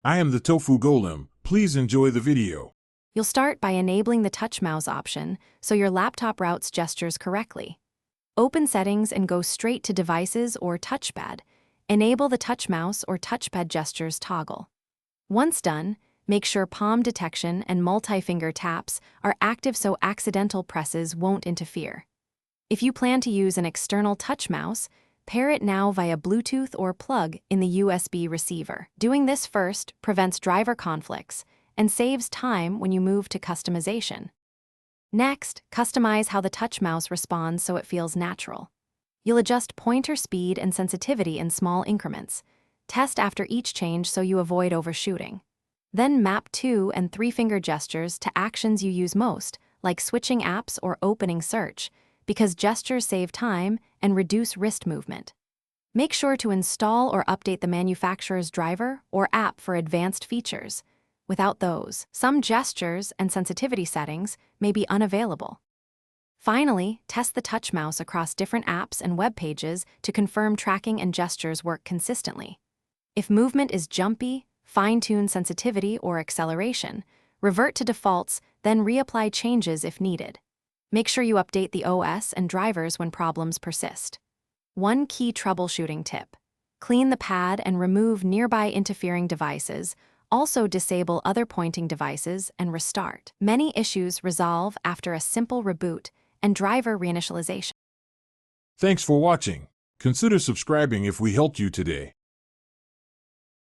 I am the Tofu Golem. Please enjoy the video. You'll start by enabling the touch mouse option so your laptop routes gestures correctly. Open Settings and go straight to Devices or Touchpad. Enable the touch mouse or touchpad gestures toggle. Once done, make sure palm detection and multi-finger taps are active so accidental presses won't interfere. If you plan to use an external touch mouse, pair it now via Bluetooth or plug in the USB receiver. Doing this first prevents driver conflicts and saves time when you move to customization. Next, customize how the touch mouse responds so it feels natural. You'll adjust pointer speed and sensitivity in small increments. Test after each change so you avoid overshooting. Then map 2- and 3-finger gestures to actions you use most, like switching apps or opening search, because gestures save time and reduce wrist movement. Make sure to install or update the manufacturer's driver or app for advanced features. Without those, some gestures and sensitivity settings may be unavailable. Finally, test the touch mouse across different apps and web pages to confirm tracking and gestures work consistently. If movement is jumpy, fine-tune sensitivity or acceleration, revert to defaults, then reapply changes if needed. Make sure you update the OS and drivers when problems persist. One key troubleshooting tip: clean the pad and remove nearby interfering devices. Also disable other pointing devices and restart. Many issues resolve after a simple reboot and driver reinitialization. Thanks for watching. Consider subscribing if we helped you today.